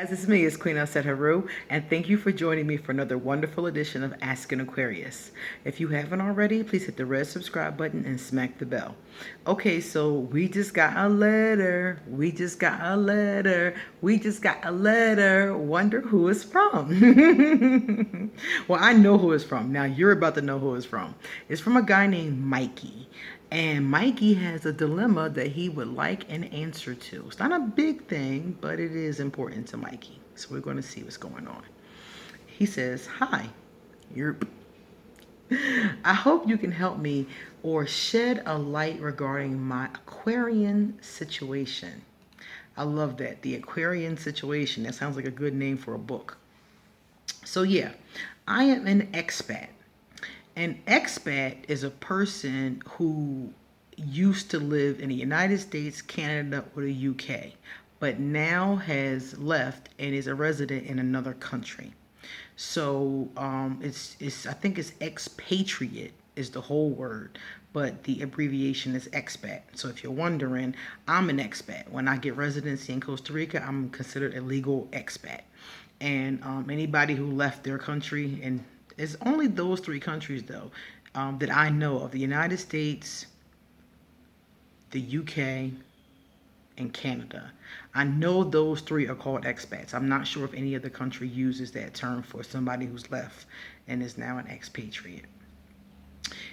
Guys, it's me, it's Queen Aset Haru, and thank you for joining me for another wonderful edition of Ask an Aquarius. If you haven't already, please hit the red subscribe button and smack the bell. Okay, so we just got a letter. We just got a letter. We just got a letter. Wonder who it's from. Well, I know who it's from. Now you're about to know who it's from. It's from a guy named Mikey. And Mikey has a dilemma that he would like an answer to. It's not a big thing, but it is important to Mikey. So we're going to see what's going on. He says, "Hi, Yerp. I hope you can help me or shed a light regarding my Aquarian situation." I love that. The Aquarian situation. That sounds like a good name for a book. So yeah, I am an expat. An expat is a person who used to live in the United States, Canada, or the UK, but now has left and is a resident in another country. So it's I think it's expatriate is the whole word, but the abbreviation is expat. So if you're wondering, I'm an expat. When I get residency in Costa Rica, I'm considered a legal expat. And anybody who left their country, and it's only those three countries though that I know of: the United States, the UK, and Canada. I know those three are called expats. I'm not sure if any other country uses that term for somebody who's left and is now an expatriate.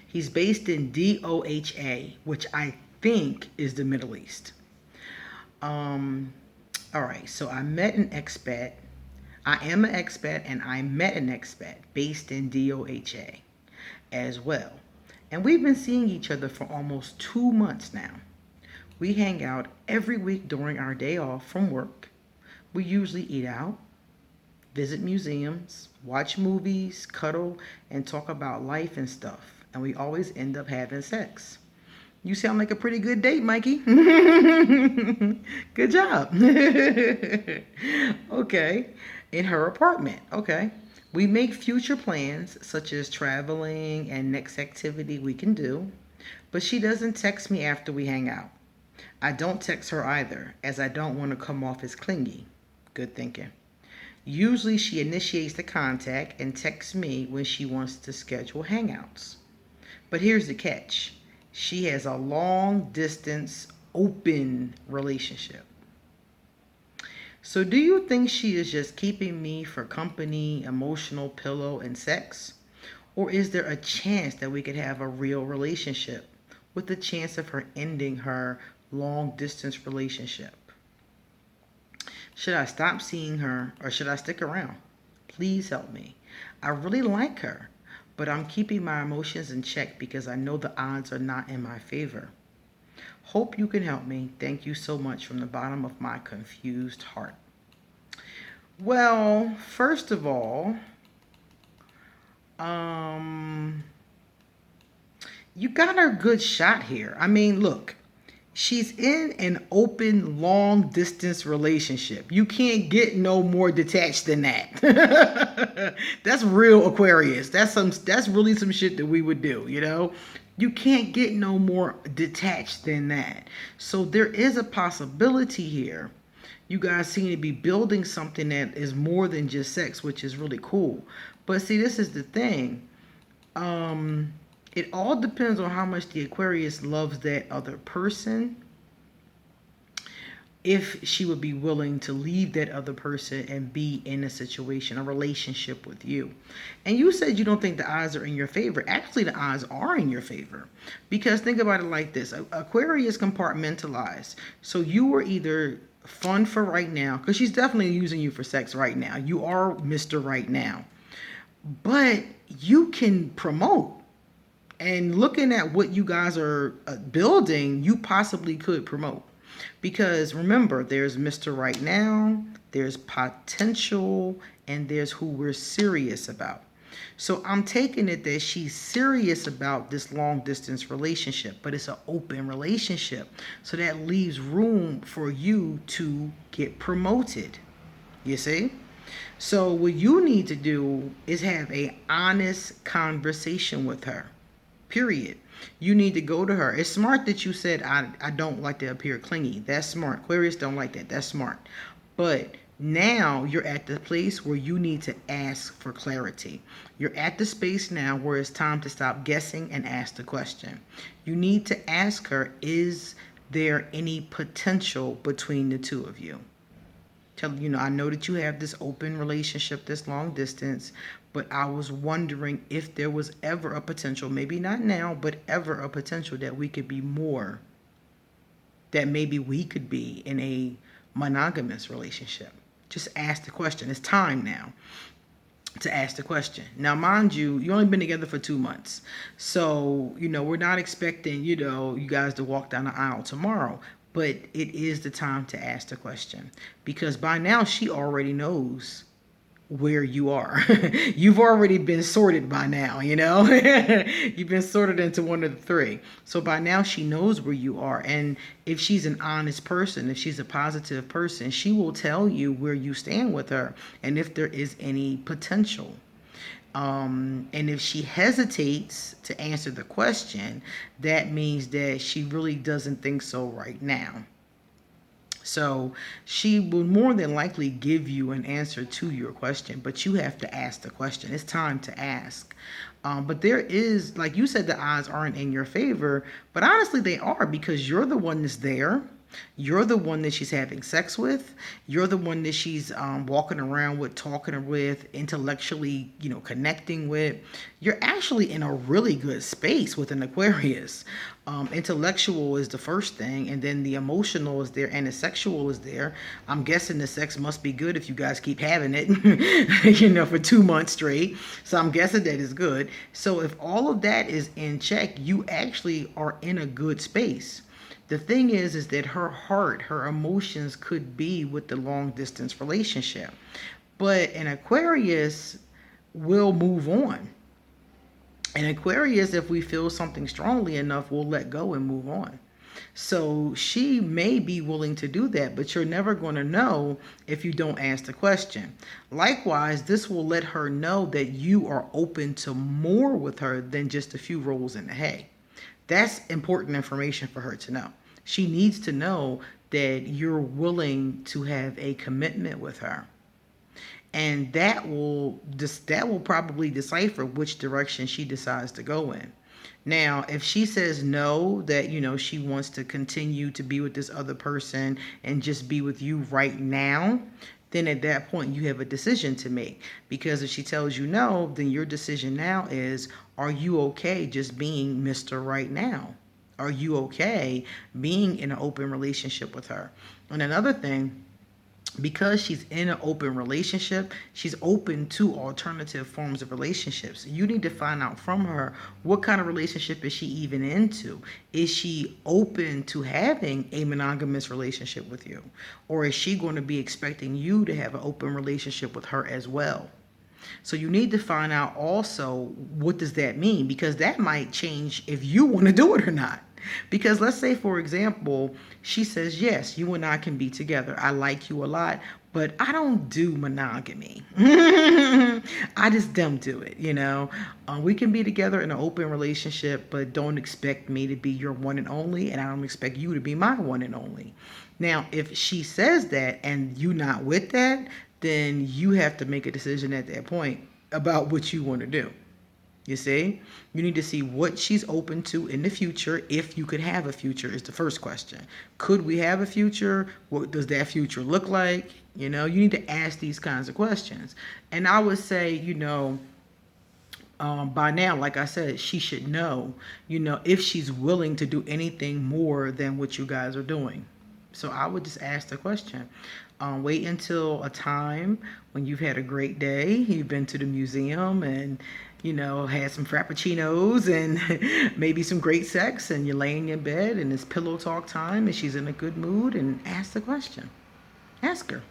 He's based in DOHA, which I think is the Middle East. All right, so I met an expat. I am an expat and I met an expat based in DOHA as well. And we've been seeing each other for almost 2 months now. We hang out every week during our day off from work. We usually eat out, visit museums, watch movies, cuddle, and talk about life and stuff. And we always end up having sex. You sound like a pretty good date, Mikey. Good job. Okay. In her apartment. Okay. We make future plans, such as traveling and next activity we can do. But she doesn't text me after we hang out. I don't text her either, as I don't want to come off as clingy. Good thinking. Usually she initiates the contact and texts me when she wants to schedule hangouts. But here's the catch. She has a long distance open relationship. So do you think she is just keeping me for company, emotional pillow, and sex? Or is there a chance that we could have a real relationship with the chance of her ending her long distance relationship? Should I stop seeing her or should I stick around? Please help me. I really like her, but I'm keeping my emotions in check because I know the odds are not in my favor. Hope you can help me. Thank you so much from the bottom of my confused heart. Well, first of all, you got her good shot here. I mean, look, she's in an open, long distance relationship. You can't get no more detached than that. That's real Aquarius. That's really some shit that we would do, you know? You can't get no more detached than that. So there is a possibility here. You guys seem to be building something that is more than just sex, which is really cool. But see, this is the thing. It all depends on how much the Aquarius loves that other person. If she would be willing to leave that other person and be in a situation, a relationship with you. And you said you don't think the odds are in your favor. Actually, the odds are in your favor. Because think about it like this. Aquarius compartmentalized. So you were either fun for right now, because she's definitely using you for sex right now. You are Mr. Right Now. But you can promote. And looking at what you guys are building, you possibly could promote. Because remember, there's Mr. Right Now, there's potential, and there's who we're serious about. So I'm taking it that she's serious about this long distance relationship, but it's an open relationship. So that leaves room for you to get promoted. You see? So what you need to do is have a honest conversation with her. Period. You need to go to her. It's smart that you said, I don't like to appear clingy. That's smart. Aquarius don't like that. That's smart. But Now you're at the place where you need to ask for clarity. You're at the space now where it's time to stop guessing and ask the question. You need to ask her, is there any potential between the two of you? I know that you have this open relationship, this long distance, but I was wondering if there was ever a potential, maybe not now, but ever a potential that we could be more, that maybe we could be in a monogamous relationship. Just ask the question. It's time now to ask the question. Now, mind you, you only been together for 2 months. So, we're not expecting, you guys to walk down the aisle tomorrow. But it is the time to ask the question. Because by now, she already knows where you are. You've already been sorted by now, You've been sorted into one of the three. So by now she knows where you are. And if she's an honest person, if she's a positive person, she will tell you where you stand with her and if there is any potential. And if she hesitates to answer the question, that means that she really doesn't think so right now. So she will more than likely give you an answer to your question, but you have to ask the question. It's time to ask. But there is, like you said, the odds aren't in your favor, but honestly, they are because you're the one that's there. You're the one that she's having sex with. You're the one that she's walking around with, talking with, intellectually, connecting with. You're actually in a really good space with an Aquarius. Intellectual is the first thing, and then the emotional is there, and the sexual is there. I'm guessing the sex must be good if you guys keep having it, for 2 months straight. So I'm guessing that is good. So if all of that is in check, you actually are in a good space. The thing is that her heart, her emotions could be with the long distance relationship. But an Aquarius will move on. An Aquarius, if we feel something strongly enough, will let go and move on. So she may be willing to do that, but you're never going to know if you don't ask the question. Likewise, this will let her know that you are open to more with her than just a few rolls in the hay. That's important information for her to know. She needs to know that you're willing to have a commitment with her. And that will probably decipher which direction she decides to go in. Now, if she says no, that she wants to continue to be with this other person and just be with you right now, then at that point you have a decision to make. Because if she tells you no, then your decision now is, are you okay just being Mr. Right Now? Are you okay being in an open relationship with her? And another thing, because she's in an open relationship, she's open to alternative forms of relationships. You need to find out from her, what kind of relationship is she even into? Is she open to having a monogamous relationship with you? Or is she going to be expecting you to have an open relationship with her as well? So you need to find out also, what does that mean? Because that might change if you want to do it or not. Because let's say, for example, she says, yes, you and I can be together. I like you a lot, but I don't do monogamy. I just don't do it, We can be together in an open relationship, but don't expect me to be your one and only, and I don't expect you to be my one and only. Now, if she says that and you not with that, then you have to make a decision at that point about what you want to do. You see, you need to see what she's open to in the future. If you could have a future is the first question. Could we have a future? What does that future look like? You need to ask these kinds of questions. And I would say, by now, like I said, she should know, if she's willing to do anything more than what you guys are doing. So I would just ask the question. Wait until a time when you've had a great day, you've been to the museum and, had some frappuccinos and maybe some great sex, and you're laying in bed and it's pillow talk time and she's in a good mood, and ask the question. Ask her.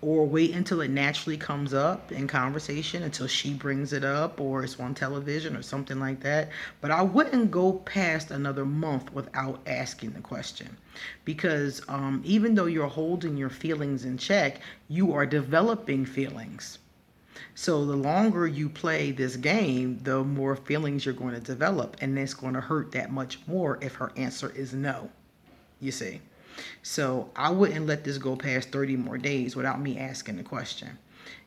Or wait until it naturally comes up in conversation, until she brings it up or it's on television or something like that. But I wouldn't go past another month without asking the question, because even though you're holding your feelings in check, you are developing feelings. So the longer you play this game, the more feelings you're going to develop, and it's going to hurt that much more if her answer is no. You see? So I wouldn't let this go past 30 more days without me asking the question.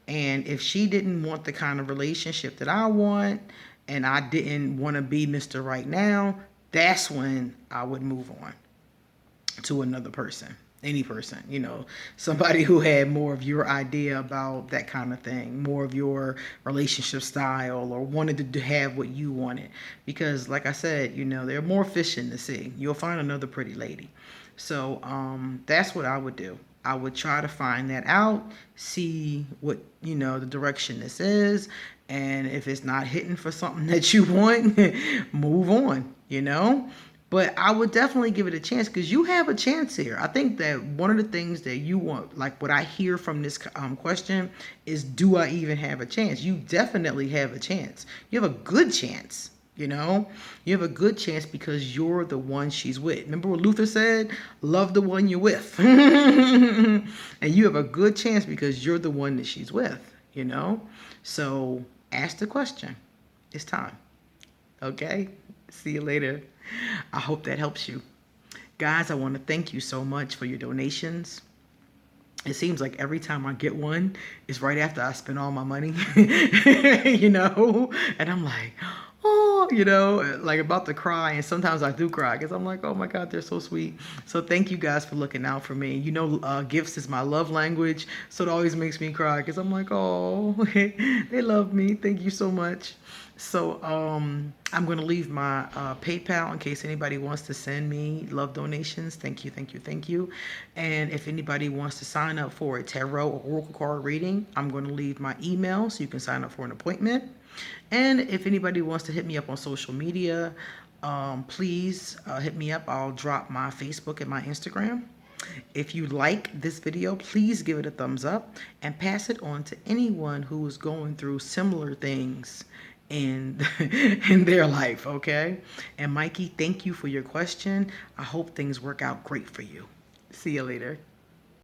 And if she didn't want the kind of relationship that I want, and I didn't want to be Mr. Right Now, that's when I would move on to another person. Any person, somebody who had more of your idea about that kind of thing, more of your relationship style, or wanted to have what you wanted. Because, like I said, there are more fish in the sea. You'll find another pretty lady. So that's what I would do. I would try to find that out, see what, the direction this is. And if it's not hitting for something that you want, move on. But I would definitely give it a chance, because you have a chance here. I think that one of the things that you want, like what I hear from this question, is, do I even have a chance? You definitely have a chance. You have a good chance. You have a good chance because you're the one she's with. Remember what Luther said? Love the one you're with. And you have a good chance because you're the one that she's with. So ask the question. It's time. Okay? See you later. I hope that helps you. Guys, I want to thank you so much for your donations. It seems like every time I get one, it's right after I spend all my money, and I'm like, oh, like about to cry. And sometimes I do cry because I'm like, oh my God, they're so sweet. So thank you guys for looking out for me. Gifts is my love language. So it always makes me cry because I'm like, oh, they love me. Thank you so much. So I'm going to leave my PayPal in case anybody wants to send me love donations. Thank you, thank you, thank you. And if anybody wants to sign up for a tarot or oracle card reading, I'm going to leave my email so you can sign up for an appointment. And if anybody wants to hit me up on social media, please hit me up. I'll drop my Facebook and my Instagram. If you like this video, please give it a thumbs up and pass it on to anyone who is going through similar things in in their life, okay? And Mikey, thank you for your question. I hope things work out great for you. See you later.